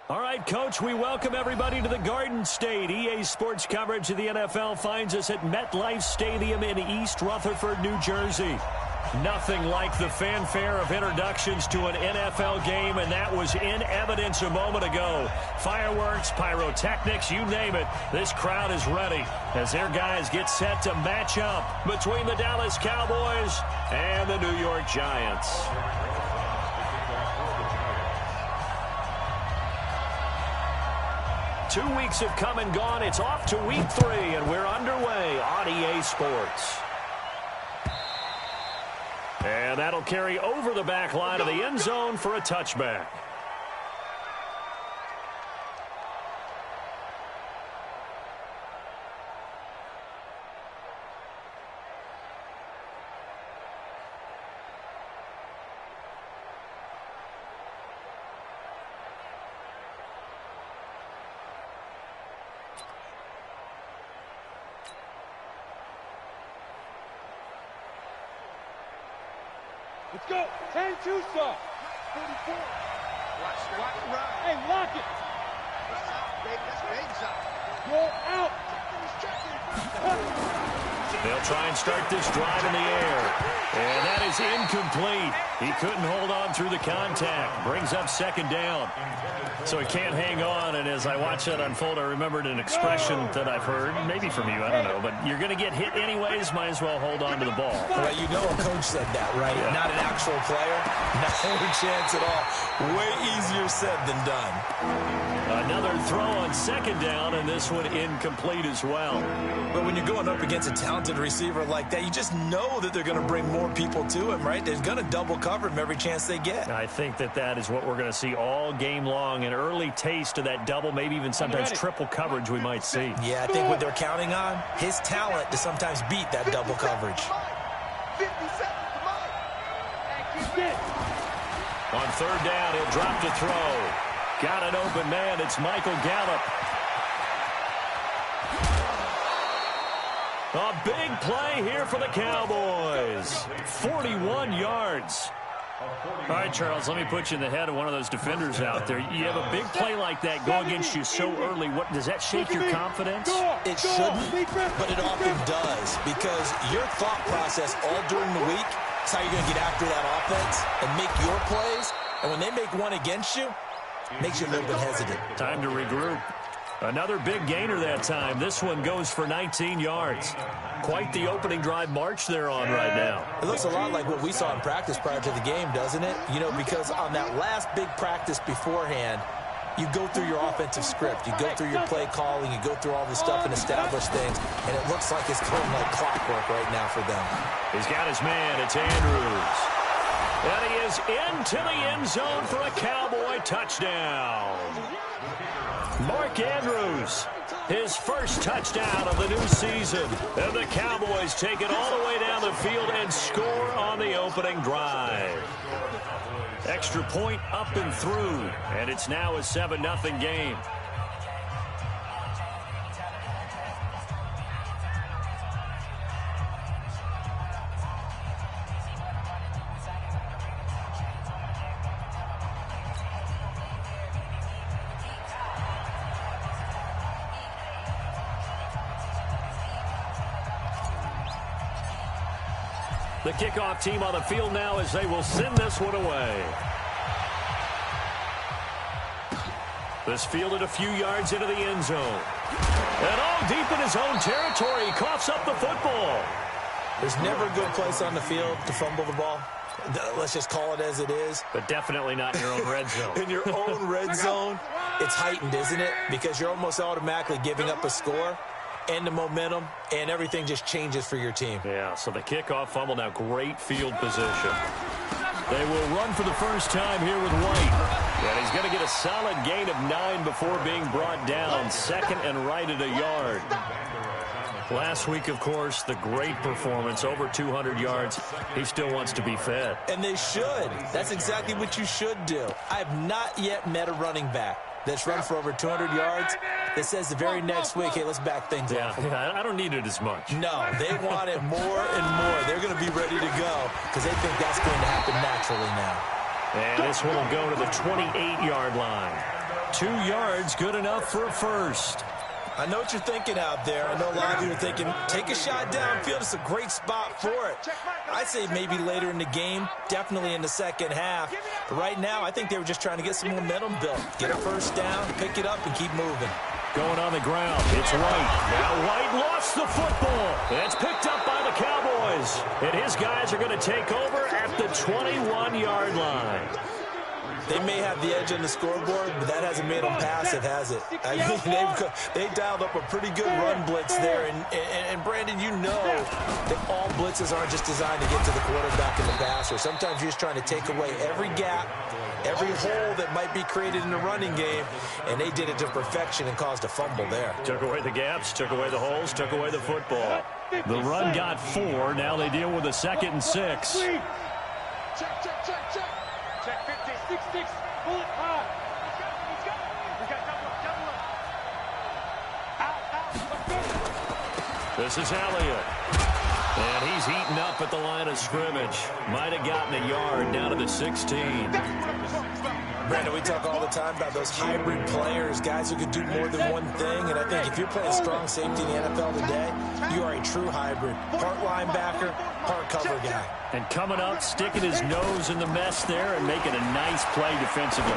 All right, Coach, we welcome everybody to the Garden State. EA Sports coverage of the NFL finds us at MetLife Stadium in East Rutherford, New Jersey. Nothing like the fanfare of introductions to an NFL game, and that was in evidence a moment ago. Fireworks, pyrotechnics, you name it. This crowd is ready as their guys get set to match up between the Dallas Cowboys and the New York Giants. 2 weeks have come and gone. It's off to week 3, and we're underway on EA Sports. And that'll carry over the back line of the end zone for a touchback. Let's go. 10-2 stop. 44. Watch, right. Hey, lock it. That's out, baby. That's Bates out. Go out. They'll try and start this drive in the air. And that is incomplete. He couldn't hold on through the contact. Brings up second down. So he can't hang on, and as I watch that unfold, I remembered an expression that I've heard, maybe from you, I don't know, but you're going to get hit anyways, might as well hold on to the ball. Well, you know a coach said that, right? Yeah. Not an actual player. Not a chance at all. Way easier said than done. Another throw on second down, and this one incomplete as well. But when you're going up against a talented receiver like that, you just know that they're going to bring more people to him, right? They're going to double cover him every chance they get. I think that is what we're going to see all game long, an early taste of that double, maybe even sometimes triple coverage we might see. Yeah, I think what they're counting on, his talent to sometimes beat that double coverage. 50 seconds to mine. On third down, he'll drop to throw. Got an open man. It's Michael Gallup. A big play here for the Cowboys. 41 yards. All right, Charles, let me put you in the head of one of those defenders out there. You have a big play like that go against you so early. What does that shake your confidence? It shouldn't, but it often does, because your thought process all during the week is how you're going to get after that offense and make your plays. And when they make one against you, it makes you a little bit hesitant. Time to regroup. Another big gainer that time. This one goes for 19 yards. Quite the opening drive march they're on right now. It looks a lot like what we saw in practice prior to the game, doesn't it? You know, because on that last big practice beforehand, you go through your offensive script. You go through your play calling. You go through all the stuff and establish things. And it looks like it's going like clockwork right now for them. He's got his man. It's Andrews. And he is into the end zone for a Cowboy touchdown. Mark Andrews, his first touchdown of the new season. And the Cowboys take it all the way down the field and score on the opening drive. Extra point up and through, and it's now a 7-0 game. The kickoff team on the field now as they will send this one away. This fielded a few yards into the end zone. And all deep in his own territory, he coughs up the football. There's never a good place on the field to fumble the ball. Let's just call it as it is. But definitely not in your own red zone. In your own red zone, it's heightened, isn't it? Because you're almost automatically giving up a score and the momentum, and everything just changes for your team. Yeah, so the kickoff fumble, now great field position. They will run for the first time here with White. And he's going to get a solid gain of 9 before being brought down. Second and right at a yard. Last week, of course, the great performance, over 200 yards. He still wants to be fed. And they should. That's exactly what you should do. I have not yet met a running back that's run for over 200 yards that says the very next week, hey, let's back things up. Yeah, I don't need it as much. No, they want it more and more. They're going to be ready to go because they think that's going to happen naturally now. And this one will go to the 28-yard line. 2 yards, good enough for a first. I know what you're thinking out there. I know a lot of you are thinking, take a shot downfield. It's a great spot for it. I'd say maybe later in the game, definitely in the second half. But right now, I think they were just trying to get some momentum built. Get a first down, pick it up, and keep moving. Going on the ground, it's White. Now White lost the football. It's picked up by the Cowboys. And his guys are going to take over at the 21-yard line. They may have the edge on the scoreboard, but that hasn't made them passive, has it? I mean, they dialed up a pretty good run blitz there. And Brandon, you know that all blitzes aren't just designed to get to the quarterback and the passer. Sometimes you're just trying to take away every gap, every hole that might be created in the running game, and they did it to perfection and caused a fumble there. Took away the gaps, took away the holes, took away the football. The run got 4. Now they deal with a 2nd and 6. Check, check, check, check. Check 50. 6-6. Pull it high. Let's go. We got double up. Out. This is Elliott. And he's heating up at the line of scrimmage. Might have gotten a yard down to the 16. Brandon, we talk all the time about those hybrid players, guys who could do more than one thing. And I think if you're playing strong safety in the NFL today, you are a true hybrid. Part linebacker, part cover guy. And coming up, sticking his nose in the mess there and making a nice play defensively.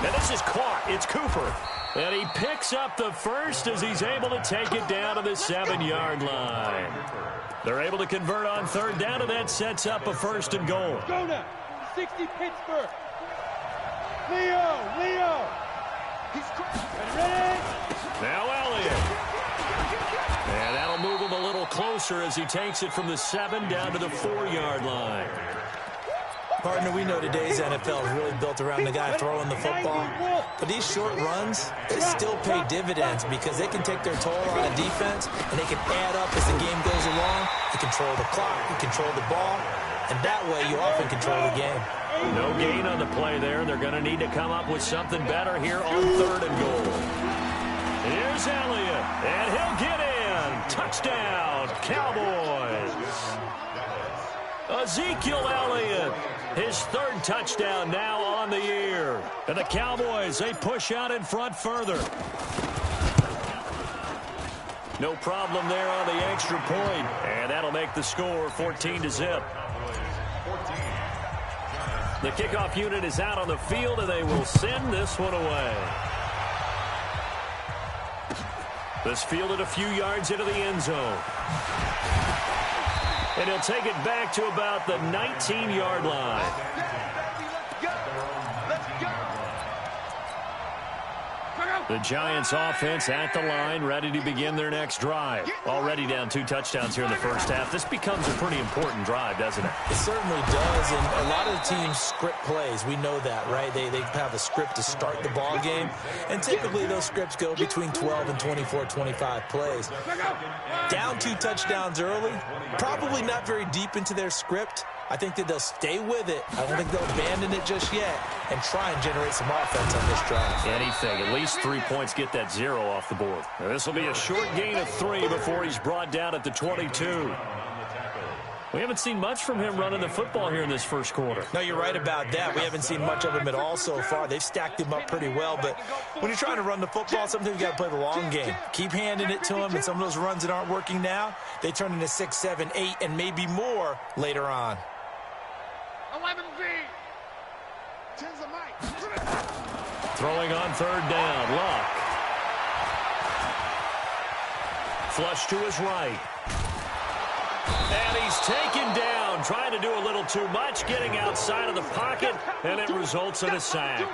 And this is caught. It's Cooper. And he picks up the first as he's able to take it down to the 7-yard line. They're able to convert on 3rd down, and that sets up a 1st and goal. Go now. 60 Pittsburgh. Leo. He's ready. Now Elliott. And that'll move him a little closer as he takes it from the 7 down to the 4-yard line. Partner, we know today's NFL is really built around the guy throwing the football. But these short runs, they still pay dividends because they can take their toll on a defense and they can add up as the game goes along. You control the clock, you control the ball, and that way you often control the game. No gain on the play there. They're going to need to come up with something better here on 3rd and goal. Here's Elliott, and he'll get in. Touchdown, Cowboys. Ezekiel Elliott, his 3rd touchdown now on the year. And the Cowboys, they push out in front further. No problem there on the extra point, and that'll make the score 14-0. The kickoff unit is out on the field, and they will send this one away. This fielded a few yards into the end zone. And he'll take it back to about the 19-yard line. The Giants offense at the line, ready to begin their next drive. Already down 2 touchdowns here in the first half. This becomes a pretty important drive, doesn't it? It certainly does, and a lot of the teams script plays. We know that, right? They have a script to start the ball game, and typically those scripts go between 12 and 24, 25 plays. Down 2 touchdowns early, probably not very deep into their script. I think that they'll stay with it. I don't think they'll abandon it just yet and try and generate some offense on this drive. Anything. At least 3 points, get that 0 off the board. This will be a short gain of 3 before he's brought down at the 22. We haven't seen much from him running the football here in this first quarter. No, you're right about that. We haven't seen much of him at all so far. They've stacked him up pretty well, but when you're trying to run the football, sometimes you got to play the long game. Keep handing it to him, and some of those runs that aren't working now, they turn into 6, 7, 8, and maybe more later on. 11B. 10's the mic. Throwing on 3rd down, Luck. Flush to his right. And he's taken down, trying to do a little too much, getting outside of the pocket, and it results in a sack.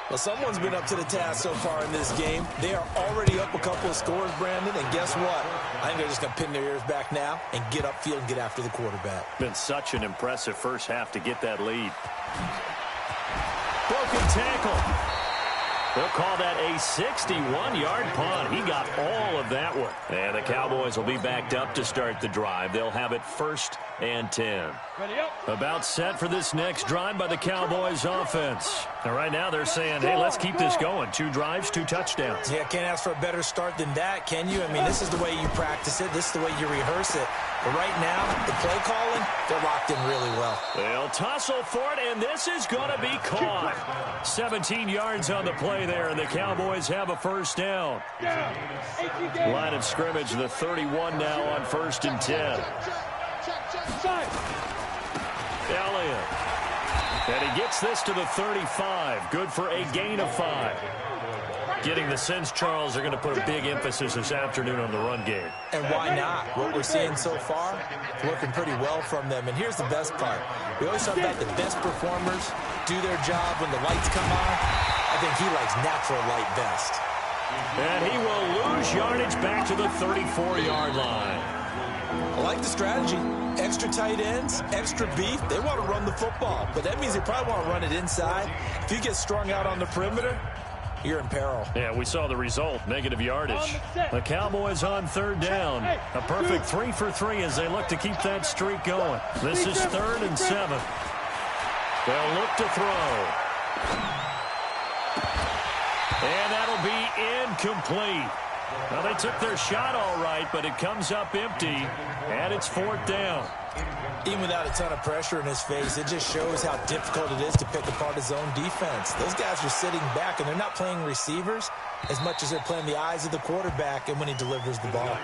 Well, someone's been up to the task so far in this game. They are already up a couple of scores, Brandon, and guess what? I think they're just going to pin their ears back now and get upfield and get after the quarterback. Been such an impressive first half to get that lead. Broken tackle. They'll call that a 61-yard punt. He got all of that one. And the Cowboys will be backed up to start the drive. They'll have it 1st and 10. About set for this next drive by the Cowboys offense. And right now they're saying, hey, let's keep this going. 2 drives, 2 touchdowns. Yeah, can't ask for a better start than that, can you? I mean, this is the way you practice it. This is the way you rehearse it. But right now, the play calling, they're locked in playing really well. They'll tussle for it, and this is going to be caught. 17 yards on the play there, and the Cowboys have a first down. Line of scrimmage, the 31 now on 1st and 10. Elliott. And he gets this to the 35. Good for a gain of 5. Getting the sense, Charles, are going to put a big emphasis this afternoon on the run game. And why not? What we're seeing so far, working pretty well from them. And here's the best part. We always talk about the best performers do their job when the lights come on. I think he likes natural light best. And he will lose yardage back to the 34-yard line. I like the strategy. Extra tight ends, extra beef. They want to run the football, but that means they probably want to run it inside. If you get strung out on the perimeter, you're in peril. Yeah, we saw the result, negative yardage. The Cowboys on 3rd down. A perfect 3 for 3 as they look to keep that streak going. This is 3rd and 7. They'll look to throw. And that'll be incomplete. Well, they took their shot all right, but it comes up empty, and it's 4th down. Even without a ton of pressure in his face, it just shows how difficult it is to pick apart his own defense. Those guys are sitting back, and they're not playing receivers as much as they're playing the eyes of the quarterback and when he delivers the ball.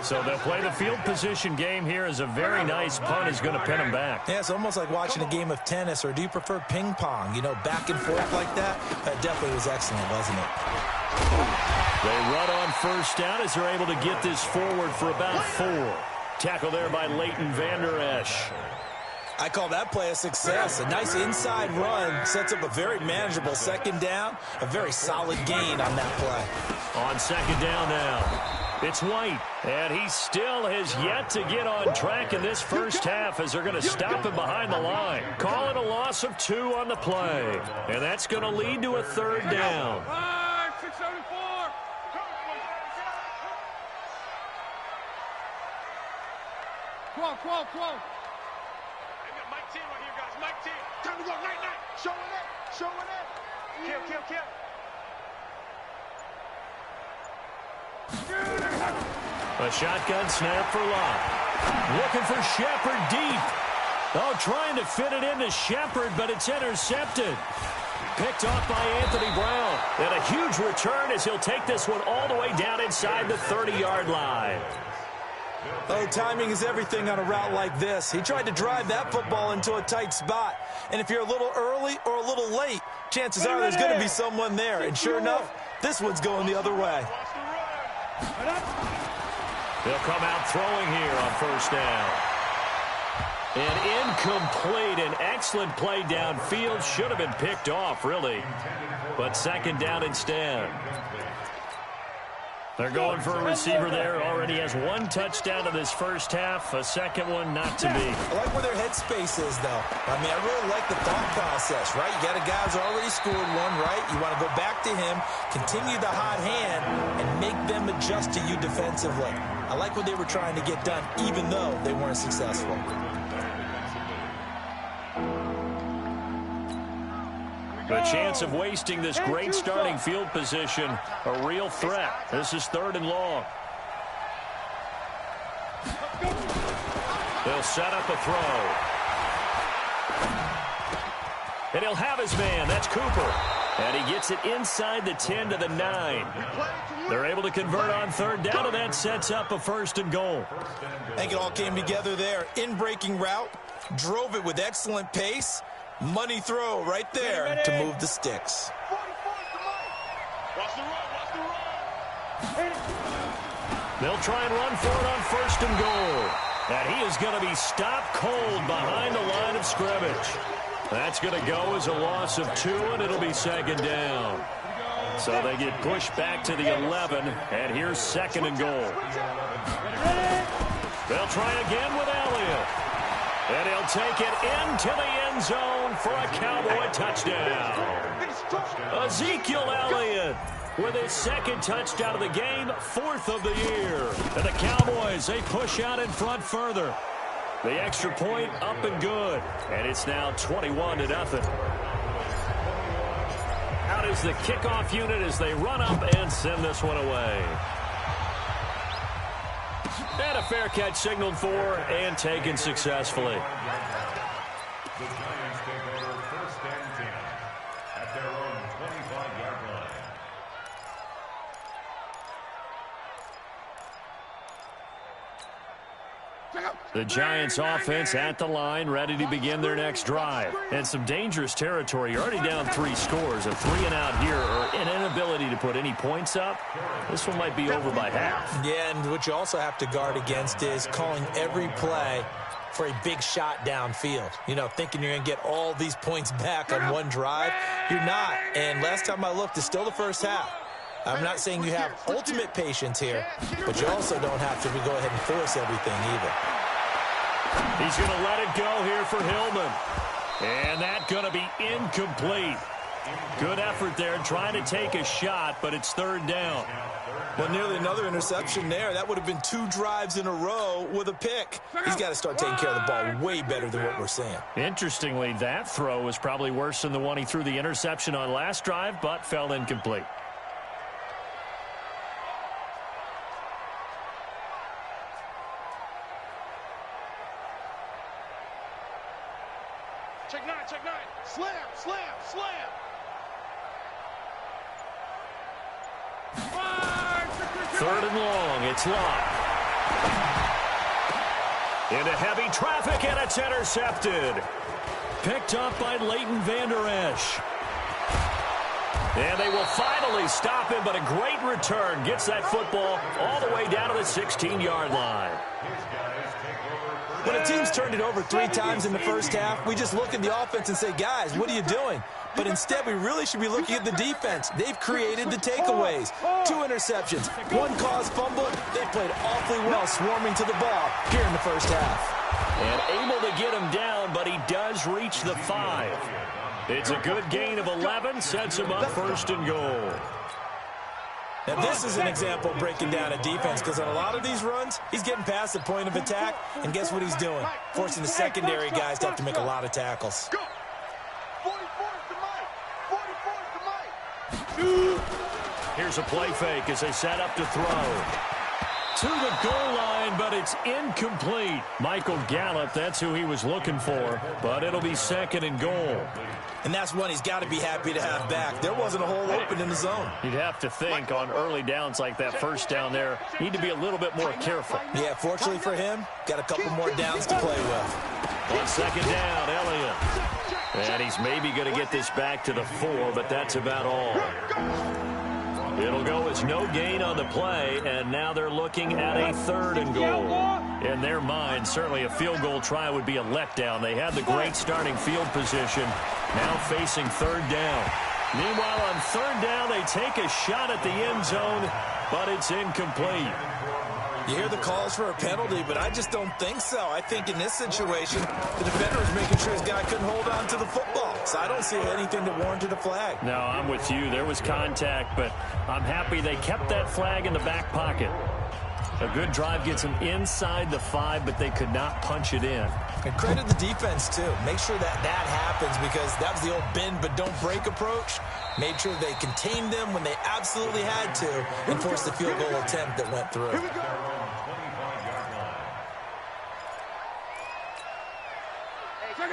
So they'll play the field position game here as a very nice punt is going to pin him back. Yeah, it's almost like watching a game of tennis, or do you prefer ping pong? You know, back and forth like that? That definitely was excellent, wasn't it? They run on 1st down as they're able to get this forward for about 4. Tackle there by Leighton Vander Esch. I call that play a success. A nice inside run sets up a very manageable 2nd down. A very solid gain on that play. On 2nd down now, it's White. And he still has yet to get on track in this first half as they're going to stop him behind the line. Call it a loss of 2 on the play. And that's going to lead to a 3rd down. Come on. I got Mike T right here, guys. Mike T. Time to go. Night. Showing it. Kill. A shotgun snap for Locke. Looking for Shepard deep. Oh, trying to fit it into Shepard, but it's intercepted. Picked off by Anthony Brown. And a huge return as he'll take this one all the way down inside the 30-yard line. Oh, timing is everything on a route like this. He tried to drive that football into a tight spot. And if you're a little early or a little late, chances are there's going to be someone there. And sure enough, this one's going the other way. They'll come out throwing here on 1st down. An incomplete, an excellent play downfield. Should have been picked off, really. But 2nd down instead. They're going for a receiver there. Already has 1 touchdown in this first half. A second one not to be. I like where their headspace is, though. I mean, I really like the thought process, right? You got a guy who's already scored 1, right? You want to go back to him, continue the hot hand, and make them adjust to you defensively. I like what they were trying to get done, even though they weren't successful. The chance of wasting this great starting field position, a real threat. This is 3rd and long. They'll set up a throw. And he'll have his man. That's Cooper. And he gets it inside the 10 to the 9. They're able to convert on 3rd down, and that sets up a 1st and goal. I think it all came together there. In-breaking route, drove it with excellent pace. Money throw right there to move the sticks. Watch the run. They'll try and run for it on 1st and goal. And he is going to be stopped cold behind the line of scrimmage. That's going to go as a loss of 2, and it'll be 2nd down. So they get pushed back to the 11, and here's 2nd and goal. They'll try again with Elliott. And he'll take it into the end zone for a Cowboy touchdown. Ezekiel Elliott with his 2nd touchdown of the game, 4th of the year. And the Cowboys, they push out in front further. The extra point up and good. And it's now 21-0. Out is the kickoff unit as they run up and send this one away. And a fair catch signaled for and taken successfully. The Giants take over 1st and 10 at their own 25-yard line. The Giants offense at the line, ready to begin their next drive. And some dangerous territory. You're already down 3 scores. A 3-and-out here or an inability to put any points up. This one might be over by half. Yeah, and what you also have to guard against is calling every play for a big shot downfield. You know, thinking you're going to get all these points back on one drive. You're not. And last time I looked, it's still the first half. I'm not saying you have ultimate patience here, but you also don't have to go ahead and force everything either. He's going to let it go here for Hillman. And that's going to be incomplete. Good effort there trying to take a shot, but it's 3rd down. Well, nearly another interception there. That would have been 2 drives in a row with a pick. He's got to start taking care of the ball way better than what we're seeing. Interestingly, that throw was probably worse than the one he threw the interception on last drive, but fell incomplete. Check 9. Slam. 3rd and long. It's Locke. Into heavy traffic, and it's intercepted. Picked up by Leighton Vander Esch. And they will finally stop him, but a great return. Gets that football all the way down to the 16-yard line. When a team's turned it over 3 times in the first half, we just look at the offense and say, guys, what are you doing? But instead, we really should be looking at the defense. They've created the takeaways. 2 interceptions, 1 caused fumble. They played awfully well swarming to the ball here in the first half. And able to get him down, but he does reach the 5. It's a good gain of 11, sets him up 1st and goal. Now, this is an example of breaking down a defense, because on a lot of these runs, he's getting past the point of attack, and guess what he's doing? Forcing the secondary guys to have to make a lot of tackles. 44 is the mic. Here's a play fake as they set up to throw. To the goal line, but it's incomplete. Michael Gallup, that's who he was looking for, but it'll be 2nd and goal. And that's one he's got to be happy to have back. There wasn't a hole open in the zone. You'd have to think on early downs like that first down there, need to be a little bit more careful. Yeah, fortunately for him, got a couple more downs to play with. On 2nd down, Elliott. And he's maybe going to get this back to the 4, but that's about all. It'll go as no gain on the play, and now they're looking at a 3rd and goal. In their mind, certainly a field goal try would be a letdown. They had the great starting field position, now facing 3rd down. Meanwhile, on 3rd down, they take a shot at the end zone, but it's incomplete. You hear the calls for a penalty, but I just don't think so. I think in this situation, the defender was making sure his guy couldn't hold on to the football. So I don't see anything that warranted a flag. No, I'm with you. There was contact, but I'm happy they kept that flag in the back pocket. A good drive gets them inside the 5, but they could not punch it in. And credit the defense, too. Make sure that happens, because that was the old bend but don't break approach. Made sure they contained them when they absolutely had to and forced the field goal attempt that went through.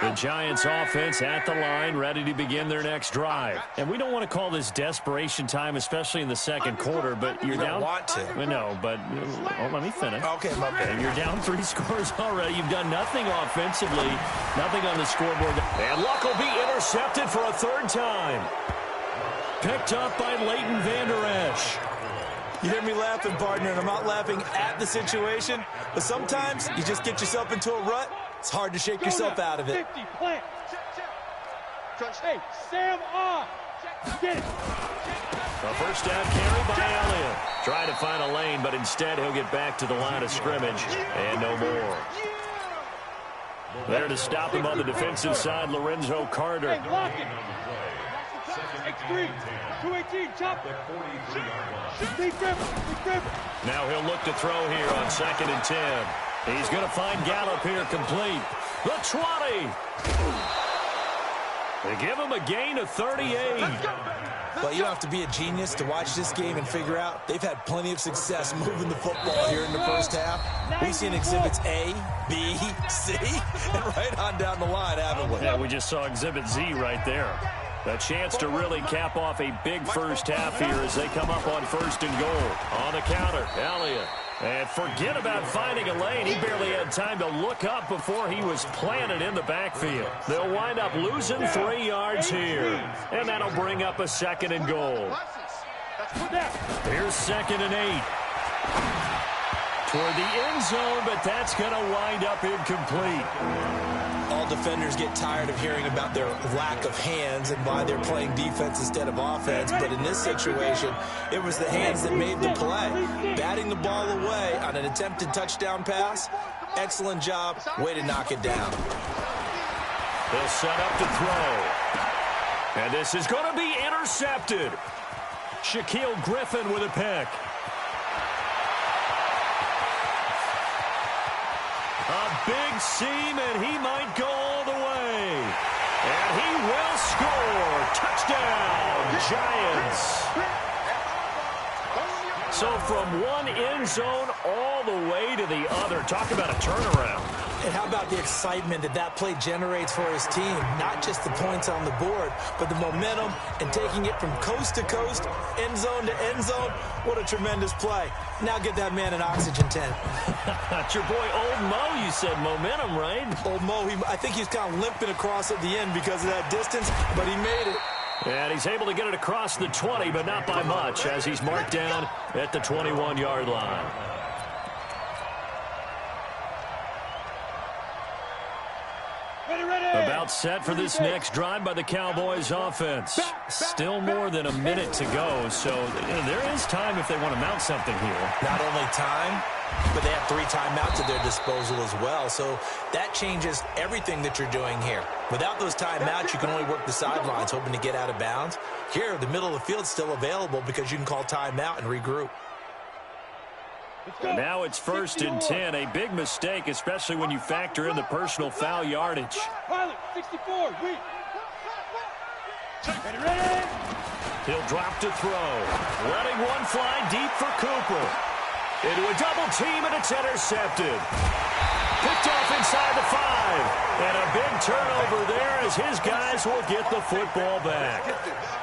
The Giants offense at the line, ready to begin their next drive. And we don't want to call this desperation time, especially in the 2nd quarter, but you're down. Don't want to. No, but let me finish. Okay, my bad. You're down 3 scores already. You've done nothing offensively, nothing on the scoreboard. And Luck will be intercepted for a 3rd time. Picked up by Leighton Vander Esch. You hear me laughing, partner, and I'm not laughing at the situation, but sometimes you just get yourself into a rut. It's hard to shake yourself out of it. 50, plant. Hey, Sam off. Get it. A 1st down carry by Elliott. Trying to find a lane, but instead he'll get back to the line of scrimmage and no more. There to stop him on the defensive side, Lorenzo Carter. Hey, lock it. X3, 218, chop it. Big grip. Now he'll look to throw here on 2nd and 10. He's going to find Gallup here complete. The 20. They give him a gain of 38. But you don't have to be a genius to watch this game and figure out they've had plenty of success moving the football here in the first half. We've seen exhibits A, B, C, and right on down the line, haven't we? Yeah, we just saw exhibit Z right there. A chance to really cap off a big first half here as they come up on 1st and goal. On the counter, Elliott. And forget about finding a lane. He barely had time to look up before he was planted in the backfield. They'll wind up losing 3 yards here. And that'll bring up a 2nd and goal. Here's 2nd and 8. Toward the end zone, but that's going to wind up incomplete. All defenders get tired of hearing about their lack of hands and why they're playing defense instead of offense. But in this situation, it was the hands that made the play. Batting the ball away on an attempted touchdown pass. Excellent job. Way to knock it down. They'll set up to throw. And this is going to be intercepted. Shaquille Griffin with a pick. A big seam, and he might go all the way. And he will score. Touchdown, Giants. So from one end zone all the way to the other. Talk about a turnaround. And how about the excitement that that play generates for his team? Not just the points on the board, but the momentum and taking it from coast to coast, end zone to end zone. What a tremendous play. Now get that man an oxygen tent. That's your boy Old Mo, you said. Momentum, right? Old Mo, I think he's kind of limping across at the end because of that distance, but he made it. And he's able to get it across the 20, but not by much, as he's marked down at the 21-yard line. About set for this next drive by the Cowboys offense. Still more than a minute to go, so there is time if they want to mount something here. Not only time, but they have 3 timeouts at their disposal as well, so that changes everything that you're doing here. Without those timeouts, you can only work the sidelines, hoping to get out of bounds. Here, the middle of the field's still available because you can call timeout and regroup. And now it's 1st and 10. A big mistake, especially when you factor in the personal foul yardage. 64, He'll drop to throw. Letting one fly deep for Cooper. Into a double team, and it's intercepted. Picked off inside the 5. And a big turnover there as his guys will get the football back.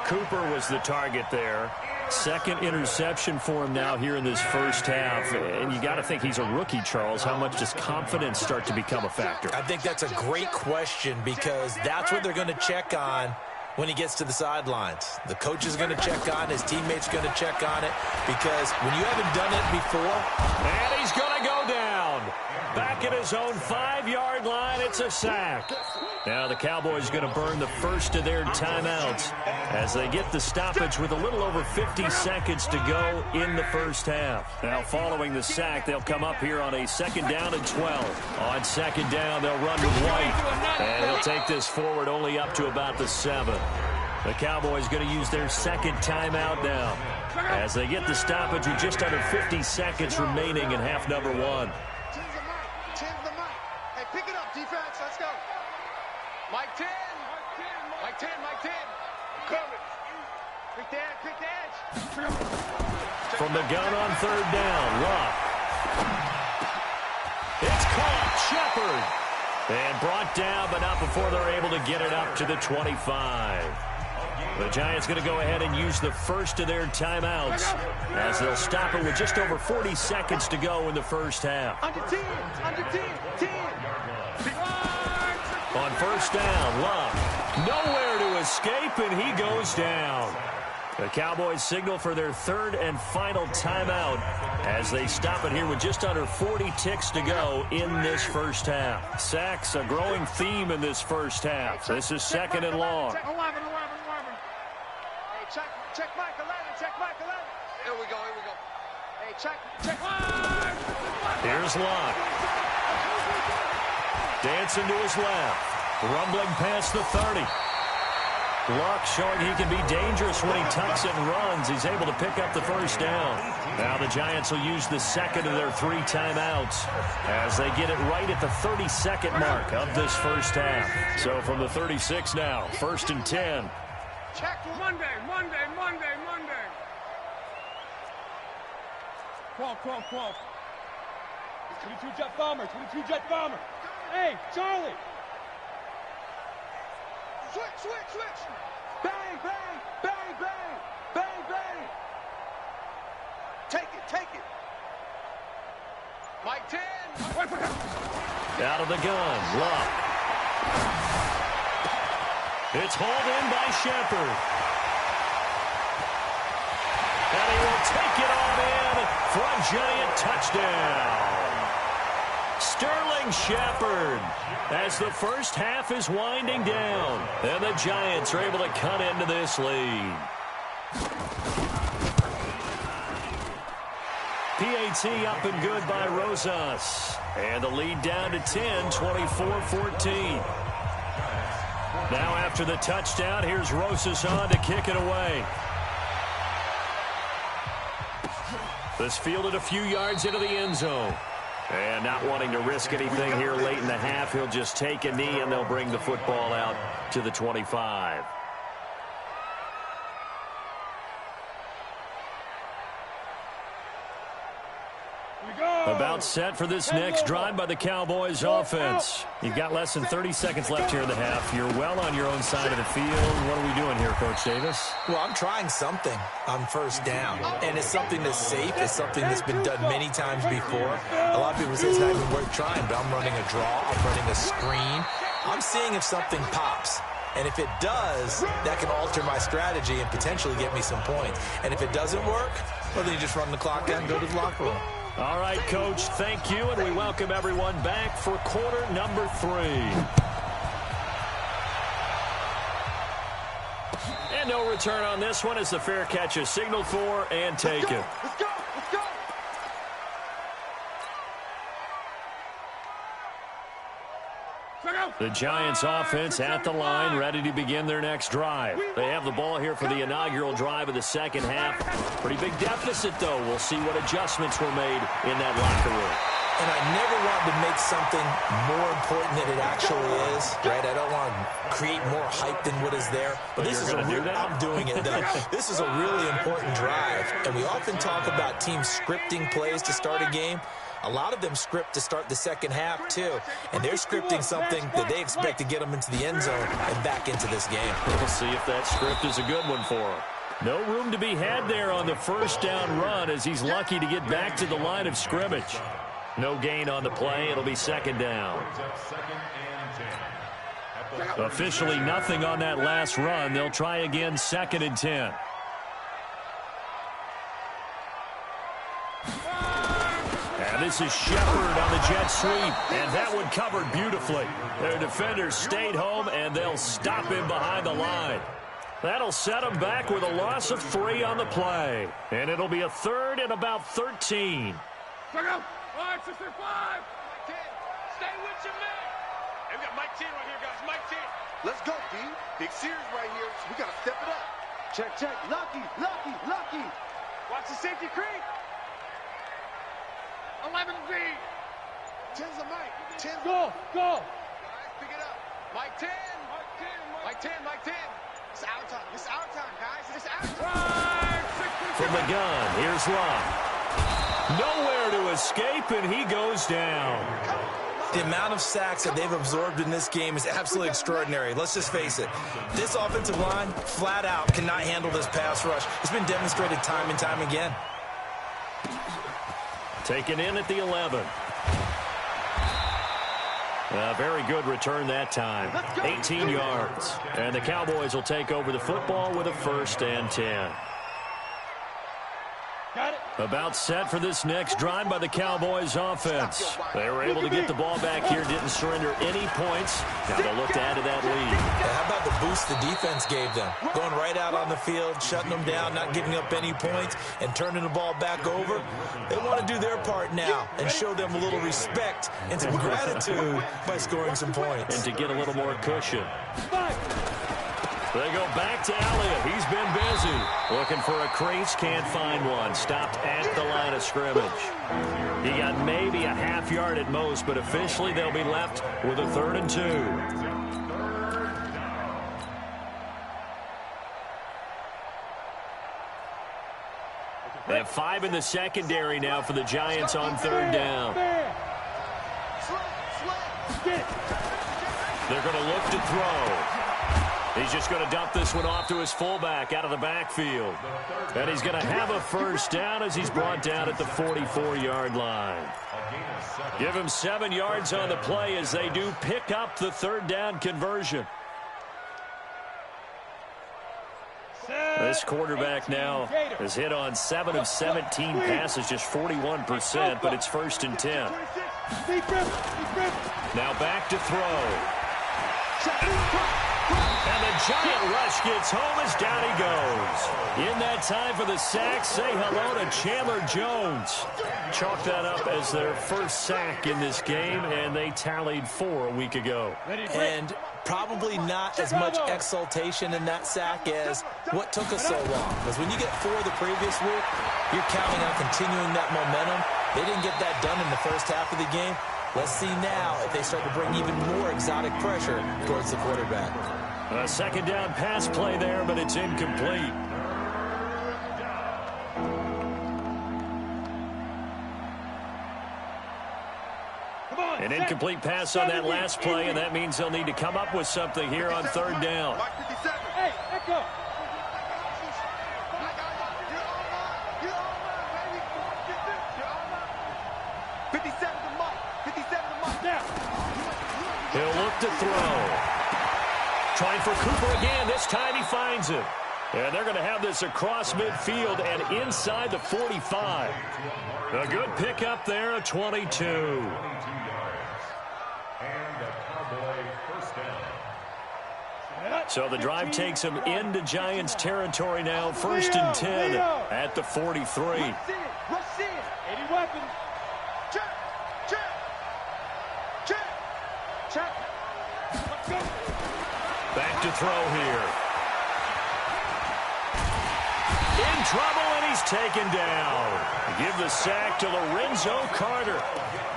Cooper was the target there. 2nd interception for him now here in this first half. And you got to think he's a rookie, Charles. How much does confidence start to become a factor? I think that's a great question because that's what they're going to check on when he gets to the sidelines. The coach is going to check on it. His teammates going to check on it because when you haven't done it before. And he's going to go down. Back at his own 5-yard line, it's a sack. Now the Cowboys going to burn the first of their timeouts as they get the stoppage with a little over 50 seconds to go in the first half. Now following the sack, they'll come up here on a 2nd down and 12. On 2nd down, they'll run with White. And he'll take this forward only up to about the 7. The Cowboys going to use their 2nd timeout now as they get the stoppage with just under 50 seconds remaining in half number 1. Pick it up, defense. Let's go. Mike 10. Mike 10. Cover it. Quick edge. From the gun on 3rd down, Luck. It's caught. Shepard. And brought down, but not before they're able to get it up to the 25. The Giants going to go ahead and use the first of their timeouts as they'll stop it with just over 40 seconds to go in the first half. Under 10. On 1st down, Love nowhere to escape, and he goes down. The Cowboys signal for their 3rd and final timeout as they stop it here with just under 40 ticks to go in this first half. Sacks, a growing theme in this first half. This is 2nd and long. Check Mike 11. Here we go. Hey, check. Here's Locke. Dancing to his left. Rumbling past the 30. Luck showing he can be dangerous when he tucks and runs. He's able to pick up the first down. Now the Giants will use the second of their 3 timeouts as they get it right at the 32nd mark of this first half. So from the 36 now, 1st and 10. Check Monday. 12. 22 jet bomber. Hey, Charlie. Switch. Bang. Take it. Mike 10. Out of the gun, Luck. It's hauled in by Shepard. And he will take it on in for a Giant touchdown. Sterling Shepard as the first half is winding down. And the Giants are able to cut into this lead. PAT up and good by Rosas. And the lead down to 10, 24-14. Now after the touchdown, here's Rosas on to kick it away. This fielded a few yards into the end zone. And not wanting to risk anything here late in the half, he'll just take a knee and they'll bring the football out to the 25. About set for this next drive by the Cowboys offense. You've got less than 30 seconds left here in the half. You're well on your own side of the field. What are we doing here, Coach Davis? Well, I'm trying something on first down, and it's something that's safe. It's something that's been done many times before. A lot of people say it's not even worth trying, but I'm running a draw. I'm running a screen. I'm seeing if something pops. And if it does, that can alter my strategy and potentially get me some points. And if it doesn't work, well, then you just run the clock down and go to the locker room. All right, Coach, thank you, and we welcome everyone back for quarter number 3. And no return on this one as the fair catch is signaled for and taken. Let's go. The Giants offense at the line, ready to begin their next drive. They have the ball here for the inaugural drive of the second half. Pretty big deficit, though. We'll see what adjustments were made in that locker room. And I never want to make something more important than it actually is, right? I don't want to create more hype than what is there. But this is I'm doing it, though. This is a really important drive. And we often talk about teams scripting plays to start a game. A lot of them script to start the second half, too. And they're scripting something that they expect to get them into the end zone and back into this game. We'll see if that script is a good one for them. No room to be had there on the first down run as he's lucky to get back to the line of scrimmage. No gain on the play. It'll be second down. Officially nothing on that last run. They'll try again, 2nd and 10. And this is Shepard on the jet sweep, and that one covered beautifully. Their defenders stayed home, and they'll stop him behind the line. That'll set him back with a loss of 3 on the play. And it'll be a 3rd and about 13. Check out. 5, 6, 5. Mike 10. Stay with your man. Hey, we got Mike 10 right here, guys. Mike 10. Let's go, D. Big series right here. So we got to step it up. Check. Lucky. Watch the safety creep. 11B. 10's a Mike. 10's go. Guys, pick it up. Mike 10. Mike 10. It's our time, guys. It's our time. From the gun, here's Luck. Nowhere to escape, and he goes down. The amount of sacks that they've absorbed in this game is absolutely extraordinary. Let's just face it. This offensive line, flat out, cannot handle this pass rush. It's been demonstrated time and time again. Taken in at the 11. A very good return that time. 18 yards. And the Cowboys will take over the football with a 1st and 10. About set for this next drive by the Cowboys offense. They were able to get the ball back here, didn't surrender any points. Now they'll look to add to that lead. Yeah, how about the boost the defense gave them? Going right out on the field, shutting them down, not giving up any points, and turning the ball back over. They want to do their part now and show them a little respect and some gratitude by scoring some points. And to get a little more cushion. They go back to Elliott. He's been busy. Looking for a crease, can't find one. Stopped at the line of scrimmage. He got maybe a half yard at most, but officially they'll be left with a 3rd and 2. They have 5 in the secondary now for the Giants on 3rd down. They're going to look to throw. He's just going to dump this one off to his fullback out of the backfield. And he's going to have a 1st down as he's brought down at the 44-yard line. Give him 7 yards on the play as they do pick up the 3rd down conversion. This quarterback now has hit on 7 of 17 passes, just 41%, but it's 1st and 10. Now back to throw. And the giant rush gets home as down he goes. In that time for the sack, say hello to Chandler Jones. Chalk that up as their 1st sack in this game, and they tallied 4 a week ago. And probably not as much exultation in that sack as what took us so long. Because when you get 4 the previous week, you're counting on continuing that momentum. They didn't get that done in the first half of the game. Let's see now if they start to bring even more exotic pressure towards the quarterback. A 2nd down pass play there, but it's incomplete. An incomplete pass on that last play, and that means they'll need to come up with something here on 3rd down. Hey, echo. He'll look to throw. Trying for Cooper again. This time he finds it. And they're going to have this across midfield and inside the 45. A good pickup there, a 22. So the drive takes him into Giants territory now. 1st and 10 at the 43. Rush in. 80 weapons. Check. Let's go. Back to throw here. In trouble, and he's taken down. Give the sack to Lorenzo Carter.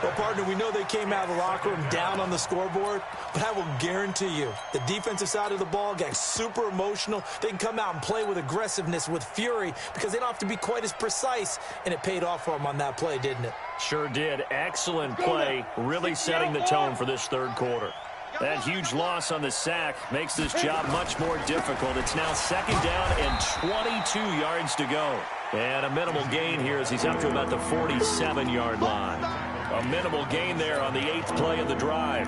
Well, partner, we know they came out of the locker room down on the scoreboard, but I will guarantee you the defensive side of the ball got super emotional. They can come out and play with aggressiveness, with fury, because they don't have to be quite as precise, and it paid off for them on that play, didn't it? Sure did. Excellent play, really setting the tone for this 3rd quarter. That huge loss on the sack makes this job much more difficult. It's now 2nd down and 22 yards to go. And a minimal gain here as he's up to about the 47-yard line. A minimal gain there on the 8th play of the drive.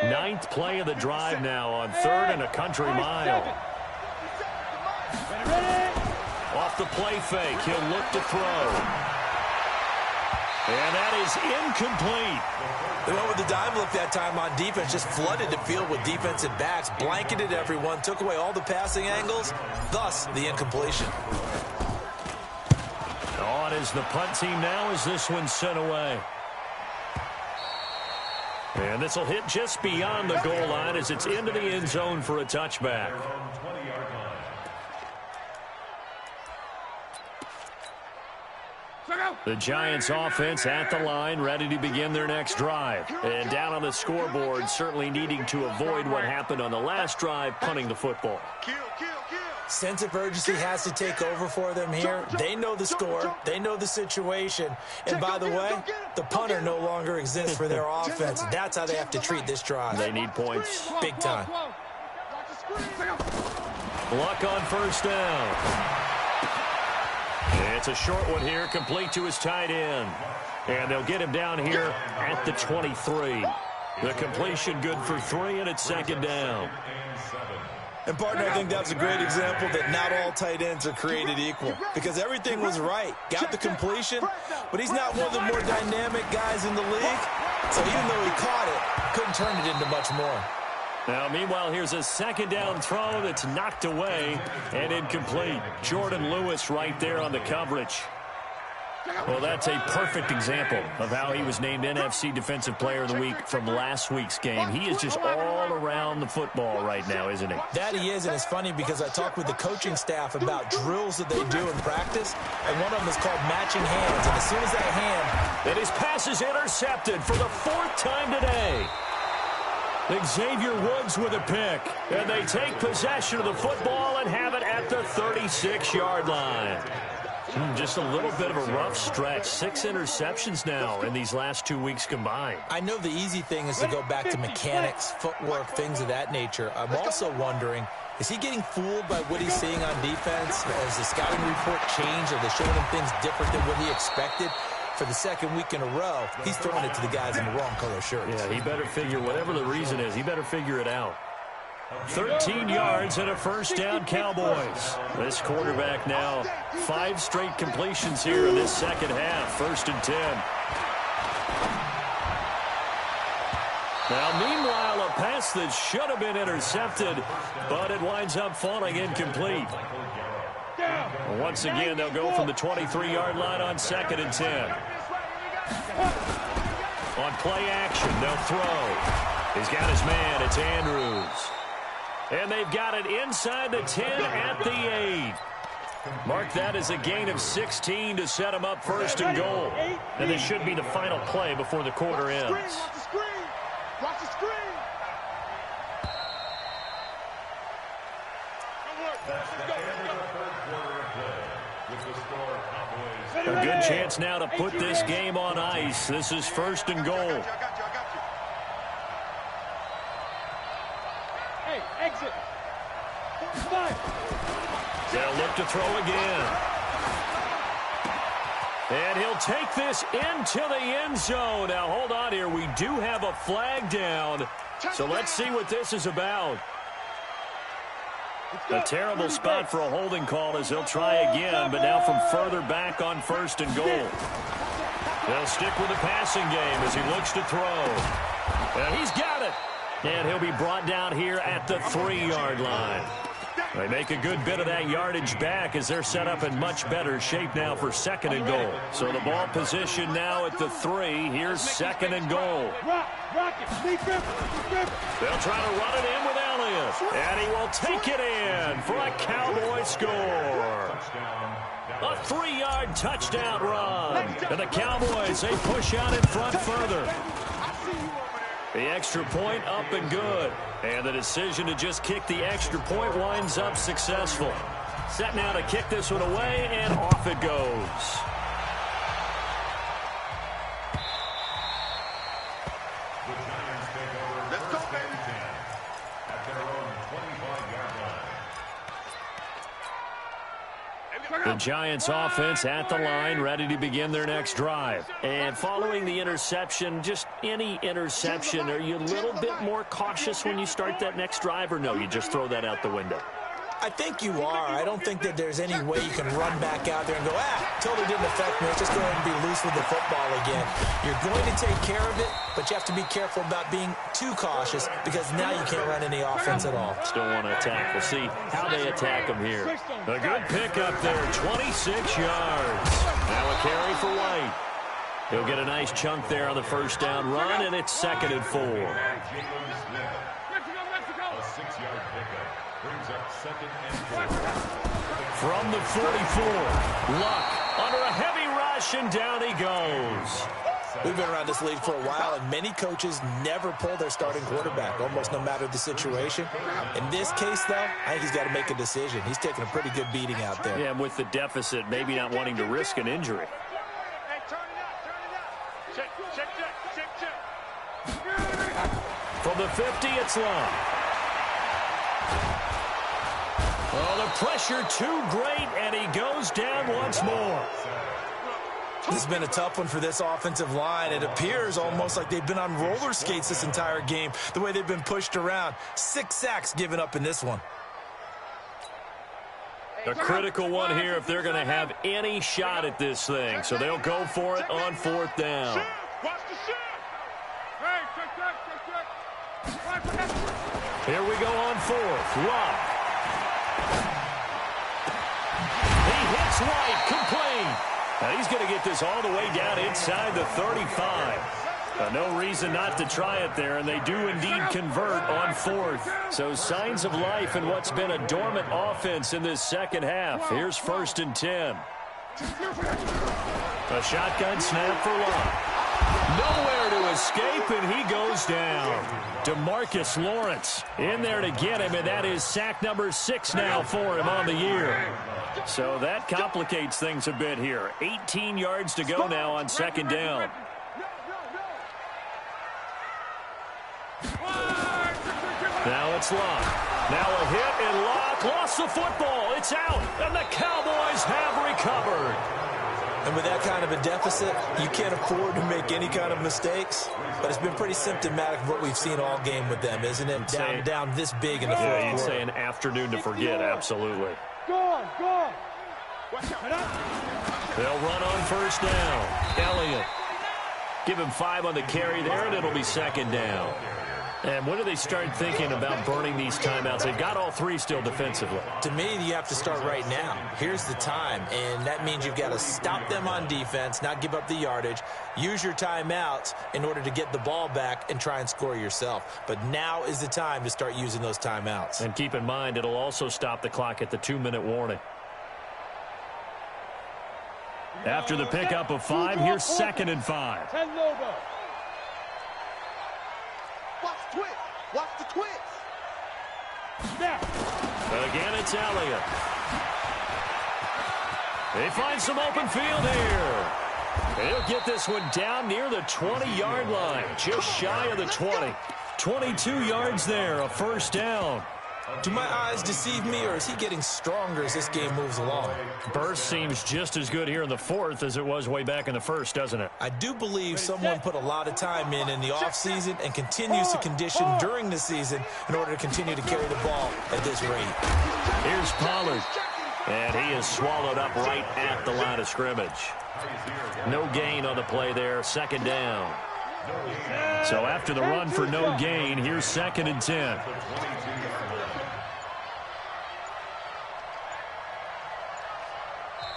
Ninth play of the drive now on 3rd and a country mile. Off the play fake, he'll look to throw. And that is incomplete. They went with the dime look that time on defense, just flooded the field with defensive backs, blanketed everyone, took away all the passing angles, thus the incompletion. On is the punt team now as this one's sent away. And this will hit just beyond the goal line as it's into the end zone for a touchback. The Giants offense at the line, ready to begin their next drive. And down on the scoreboard, certainly needing to avoid what happened on the last drive, punting the football. Sense of urgency has to take over for them here. They know the score. They know the situation. And by the way, the punter no longer exists for their offense. That's how they have to treat this drive. They need points. Big time. Luck on 1st down. It's a short one here, complete to his tight end. And they'll get him down here at the 23. The completion good for 3, and it's 2nd down. And, partner, I think that's a great example that not all tight ends are created equal because everything was right. Got the completion, but he's not one of the more dynamic guys in the league. So even though he caught it, couldn't turn it into much more. Now, meanwhile, here's a second down throw that's knocked away and incomplete. Jordan Lewis right there on the coverage. Well, that's a perfect example of how he was named NFC Defensive Player of the Week from last week's game. He is just all around the football right now, isn't he? That he is, and it's funny because I talked with the coaching staff about drills that they do in practice, and one of them is called matching hands. And as soon as that hand... And his pass is intercepted for the 4th time today. Xavier Woods with a pick, and they take possession of the football and have it at the 36-yard line. Just a little bit of a rough stretch. 6 interceptions now in these last 2 weeks combined. I know the easy thing is to go back to mechanics, footwork, things of that nature. I'm also wondering, is he getting fooled by what he's seeing on defense? Has the scouting report changed? Are they showing him things different than what he expected? For the second week in a row, he's throwing it to the guys in the wrong color shirts. Yeah, he better figure, whatever the reason is, he better figure it out. 13 yards and a first down, Cowboys. This quarterback now 5 straight completions here in this second half. 1st and 10. Now, meanwhile, a pass that should have been intercepted, but it winds up falling incomplete. Once again, they'll go from the 23-yard line on 2nd and 10. On play action, they'll throw. He's got his man. It's Andrews. And they've got it inside the 10 at the 8. Mark that as a gain of 16 to set him up 1st and goal. And this should be the final play before the quarter ends. Watch the screen. A good chance now to put this game on ice. This is 1st and goal. Hey, exit. They'll look to throw again. And he'll take this into the end zone. Now, hold on here. We do have a flag down. So let's see what this is about. A terrible spot for a holding call as he'll try again, but now from further back on 1st and goal. They'll stick with the passing game as he looks to throw. And he's got it. And he'll be brought down here at the 3-yard line. They make a good bit of that yardage back as they're set up in much better shape now for 2nd and goal. So the ball position now at the 3. Here's 2nd and goal. They'll try to run it in with Elliott. And he will take it in for a Cowboy score. A 3-yard touchdown run. And the Cowboys, they push out in front further. The extra point up and good. And the decision to just kick the extra point winds up successful. Set now to kick this one away, and off it goes. The Giants take over first and 10 at their own 25-yard line. The Giants offense at the line, ready to begin their next drive. And following the interception, just any interception, are you a little bit more cautious when you start that next drive, or no, you just throw that out the window? I think you are. I don't think that there's any way you can run back out there and go, totally didn't affect me. Let's just go ahead and be loose with the football again. You're going to take care of it, but you have to be careful about being too cautious because now you can't run any offense at all. Still want to attack. We'll see how they attack them here. A good pickup there, 26 yards. Now a carry for White. He'll get a nice chunk there on the first down run, and it's 2nd and 4. A 6-yard pickup brings up 2nd and 4. From the 44, Luck under a heavy rush, and down he goes. We've been around this league for a while, and many coaches never pull their starting quarterback, almost no matter the situation. In this case, though, I think he's got to make a decision. He's taking a pretty good beating out there. Yeah, and with the deficit, maybe not wanting to risk an injury. From the 50, it's Luck. Oh, the pressure too great, and he goes down once more. This has been a tough one for this offensive line. It appears almost like they've been on roller skates this entire game, the way they've been pushed around. 6 sacks given up in this one. A critical one here if they're going to have any shot at this thing. So they'll go for it on 4th down. Watch the shot. Hey, check. Here we go on fourth. Love. He hits White, complete. Now he's going to get this all the way down inside the 35. No reason not to try it there, and they do indeed convert on fourth. So signs of life in what's been a dormant offense in this second half. Here's 1st and 10. A shotgun snap for Love. Nowhere to escape, and he goes down. DeMarcus Lawrence in there to get him, and that is sack number 6 now for him on the year. So that complicates things a bit here. 18 yards to go now on 2nd down. Now it's Locke. Now a hit, and Locke lost the football. It's out, and the Cowboys have recovered. And with that kind of a deficit, you can't afford to make any kind of mistakes. But it's been pretty symptomatic of what we've seen all game with them, isn't it? Down this big in the fourth quarter. Yeah, you'd say an afternoon to forget, absolutely. Go on. They'll run on 1st down. Elliott. Give him 5 on the carry there, and it'll be 2nd down. And when do they start thinking about burning these timeouts? They've got all 3 still defensively. To me, you have to start right now. Here's the time, and that means you've got to stop them on defense, not give up the yardage, use your timeouts in order to get the ball back and try and score yourself. But now is the time to start using those timeouts. And keep in mind, it'll also stop the clock at the 2-minute warning. After the pickup of 5, here's 2nd and 5. Watch the twist. Again, it's Elliott. They find some open field here. They'll get this one down near the 20-yard line, just shy of the 20. 22 yards there, a 1st down. Do my eyes deceive me, or is he getting stronger as this game moves along? Burst seems just as good here in the 4th as it was way back in the 1st, doesn't it? I do believe someone put a lot of time in the offseason and continues to condition during the season in order to continue to carry the ball at this rate. Here's Pollard, and he is swallowed up right at the line of scrimmage. No gain on the play there, 2nd down. So after the run for no gain, here's 2nd and 10.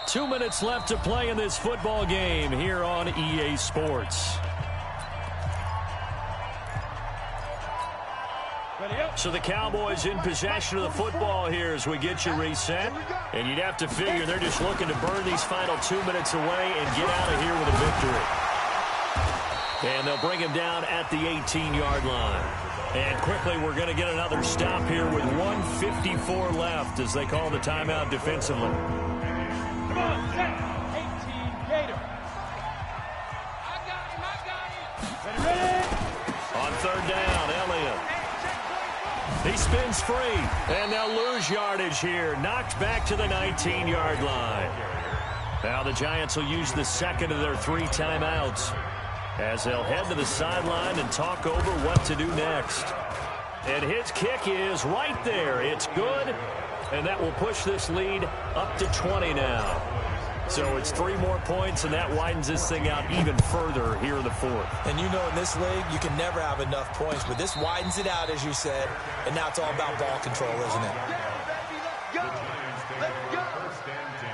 Two minutes left to play in this football game here on EA Sports. So the Cowboys in possession of the football here as we get you reset. And you'd have to figure they're just looking to burn these final 2 minutes away and get out of here with a victory. And they'll bring him down at the 18-yard line. And quickly, we're going to get another stop here with 1:54 left as they call the timeout defensively. Come on, set. 18 Gator. I got him. Ready? On 3rd down, Elliott. He spins free, and they'll lose yardage here. Knocked back to the 19-yard line. Now the Giants will use the 2nd of their 3 timeouts as they'll head to the sideline and talk over what to do next. And his kick is right there. It's good. And that will push this lead up to 20 now. So it's 3 more points, and that widens this thing out even further here in the 4th. And you know in this league, you can never have enough points, but this widens it out, as you said, and now it's all about ball control, isn't it? The Giants take over 1st and 10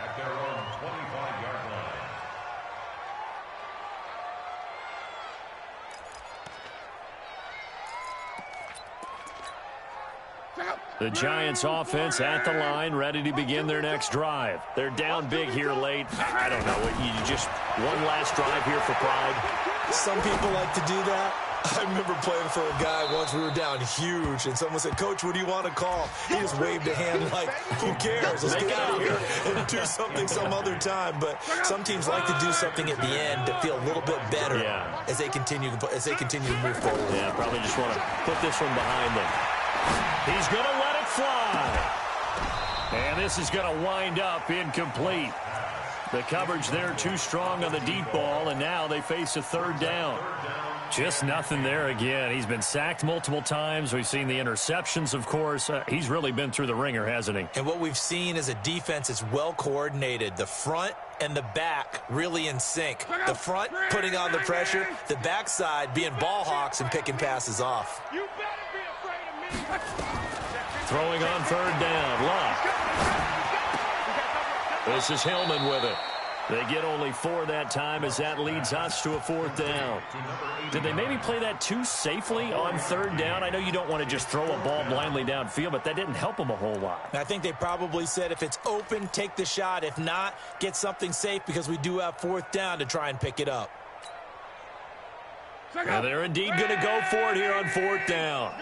at their own 25-yard line. The Giants offense at the line, ready to begin their next drive. They're down big here late. I don't know. You just one last drive here for pride. Some people like to do that. I remember playing for a guy once. We were down huge, and someone said, "Coach, what do you want to call?" He just waved a hand like, "Who cares? Let's get out of here and do something some other time." But some teams like to do something at the end to feel a little bit better as they continue to move forward. Yeah, probably just want to put this one behind them. He's going to let it fly. And this is going to wind up incomplete. The coverage there too strong on the deep ball, and now they face a 3rd down. Just nothing there again. He's been sacked multiple times. We've seen the interceptions, of course. He's really been through the ringer, hasn't he? And what we've seen is a defense that's well coordinated. The front and the back really in sync. The front putting on the pressure, the backside being ball hawks and picking passes off. You better be afraid Throwing on third down. Luck. This is Hillman with it. They get only 4 that time as that leads us to a 4th down. Did they maybe play that too safely on third down? I know you don't want to just throw a ball blindly downfield, but that didn't help them a whole lot. I think they probably said if it's open, take the shot. If not, get something safe because we do have 4th down to try and pick it up. And they're indeed going to go for it here on 4th down.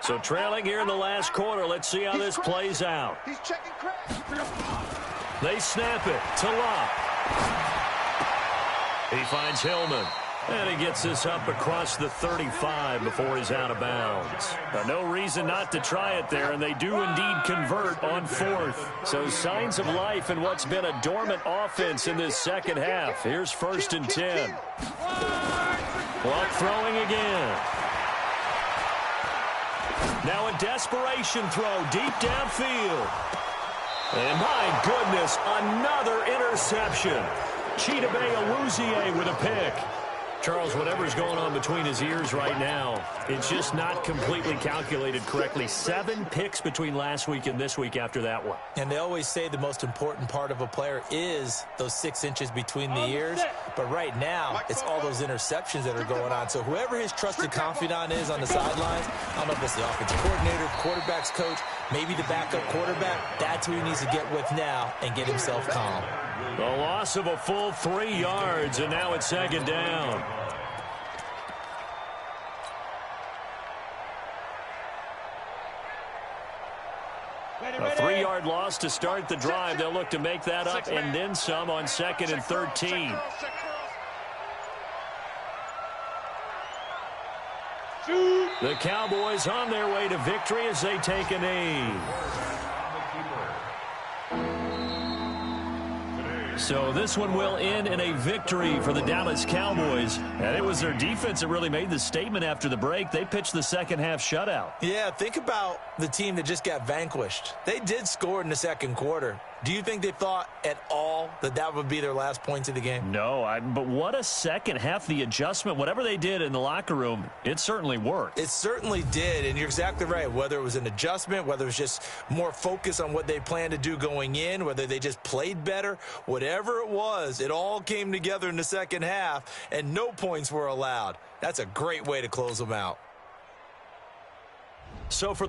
So trailing here in the last quarter. Let's see how this plays out. He's checking cracks. They snap it to Locke. He finds Hillman. And he gets this up across the 35 before he's out of bounds. No reason not to try it there, and they do indeed convert on 4th. So signs of life in what's been a dormant offense in this second half. Here's 1st and 10. Luck throwing again. Now a desperation throw deep downfield. And my goodness, another interception. Chidobe Awuzie with a pick. Charles, whatever's going on between his ears right now, it's just not completely calculated correctly. 7 picks between last week and this week after that one. And they always say the most important part of a player is those 6 inches between the ears. But right now, it's all those interceptions that are going on. So whoever his trusted confidant is on the sidelines, I don't know if it's the offensive coordinator, quarterback's coach, maybe the backup quarterback, that's who he needs to get with now and get himself calm. The loss of a full 3 yards, and now it's 2nd down. A 3-yard loss to start the drive. They'll look to make that up and then some on 2nd and 13. The Cowboys on their way to victory as they take a knee. So this one will end in a victory for the Dallas Cowboys. And it was their defense that really made the statement after the break. They pitched the second half shutout. Yeah, think about the team that just got vanquished. They did score in the second quarter. Do you think they thought at all that that would be their last points of the game? No, but what a second half. The adjustment, whatever they did in the locker room, it certainly worked. It certainly did, and you're exactly right. Whether it was an adjustment, whether it was just more focus on what they planned to do going in, whether they just played better, whatever it was, it all came together in the second half, and no points were allowed. That's a great way to close them out. So for